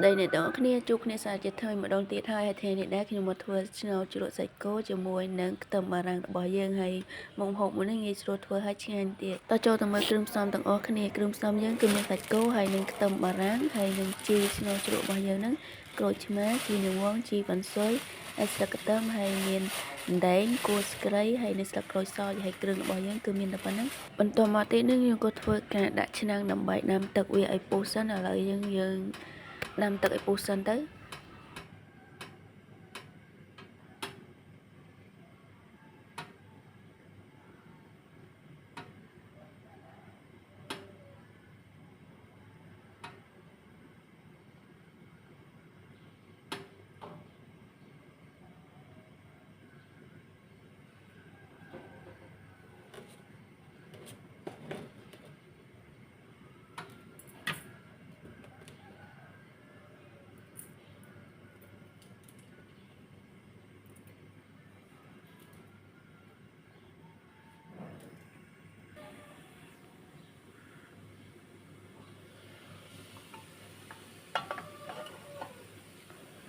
đây này đóគ្នាជួបគ្នាសារជាថ្មីម្ដងទៀតហើយថ្ងៃនេះដែរខ្ញុំមកធ្វើស្នូលជ្រក់សាច់គោជាមួយនឹងខ្ទឹមបារាំងរបស់យើងហើយមុខម្ហូបមួយនេះងាយស្រួលធ្វើហើយឆ្ងាញ់ទៀតតោះចូលទៅមើលគ្រឿងផ្សំទាំងអស់គ្នាគ្រឿងផ្សំយើងគឺមានសាច់គោហើយនឹងខ្ទឹមបារាំងហើយនឹងជីស្នូលជ្រក់របស់យើងហ្នឹងក្រូចឆ្មាជីនាងវងជីវ៉ាន់ស៊ុយហើយស្លឹកខ្ទឹមហើយមានដែងគួរស្ក្រៃហើយនឹងស្លឹកក្រូចសើចហើយគ្រឿងរបស់យើងគឺមានតែប៉ុណ្្នឹងបន្ទាប់មកទៀតនេះយើងក៏ធ្វើការដាក់ឆ្នាំងដើម្បីដាំទឹកវាឲ្យពុះសិនឥឡូវយើងដាំទឹកឲ្យពុះសិនទៅ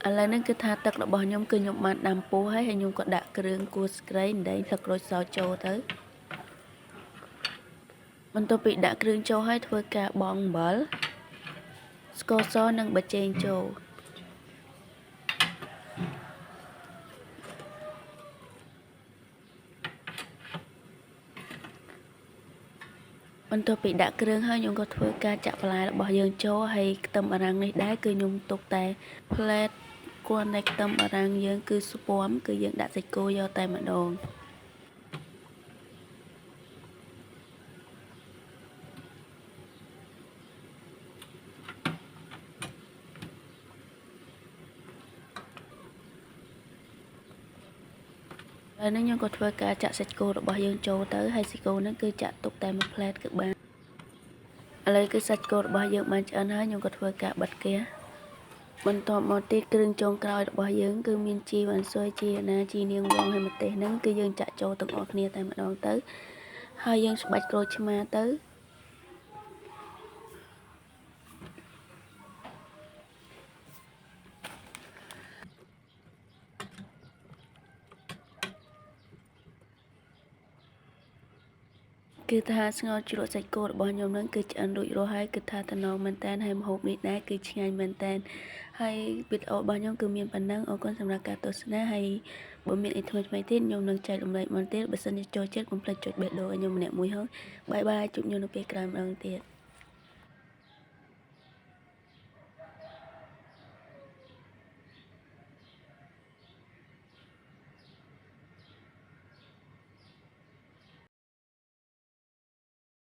ឥឡូវនេះគឺថាទឹករបស់ខ្ញុំគឺខ្ញុំបានដាំពុះហើយខ្ញុំក៏ដាក់គ្រឿងគួរស្ក្រៃដែងស្លឹកក្រូចសើចចូលទៅបន្ទាប់ពីដាក់គ្រឿងចូលហើយធ្វើការបង់អំបិលស្ករសនិងប៊ីចេងចូលបន្ទាប់ពីដាក់គ្រឿងហើយខ្ញុំក៏ធ្វើការចាក់បន្លែរបស់យើងចូលហើយខ្ទឹមបារាំងនេះដែរគឺខ្ញុំទុកតែផ្លែតគួរនៃខ្ទឹមបារាំងយើងគឺស្ពាំគឺយើងដាក់សាច់គោយកតែម្ដងហើយនេះខ្ញុំក៏ធ្វើការចាក់សាច់គោរបស់យើងចូលទៅហើយសាច់គោហ្នឹងគឺចាក់ទុកតែមួយផ្លែតគឺបានឥឡូវគឺសាច់គោរបស់យើងបានឆ្អិនហើយខ្ញុំក៏ធ្វើការបិទហ្គាសបន្ទាប់មកទៀតគ្រឿងចុងក្រោយរបស់យើងគឺមានជីវ៉ាន់ស៊ុយជីណាជីនាងវងហើយម្ទេសហ្នឹងគឺយើងចាក់ចូលទាំងអស់គ្នាតែម្ដងទៅហើយយើងច្បាច់ក្រូចឆ្មាទៅគឺថាស្ងោរជ្រក់សាច់គោរបស់ខ្ញុំហ្នឹងគឺឆ្អិនរួចរាល់ហើយគឺថាតំណងមែនតើហើយម្ហូបនេះដែរគឺឆ្ងាញ់មែនតើហើយវីដេអូរបស់ខ្ញុំគឺមានប៉ុណ្ណឹងអរគុណសម្រាប់ការទស្សនាហើយបើមានអីថ្មីៗទៀតខ្ញុំនឹងចែករំលែកមកទៀតបើសិនជាចូលចិត្តកុំភ្លេចចុចបេះដូងឲ្យខ្ញុំម្នាក់មួយហោះបាយបាយជួបខ្ញុំនៅពេលក្រោយម្ដងទៀត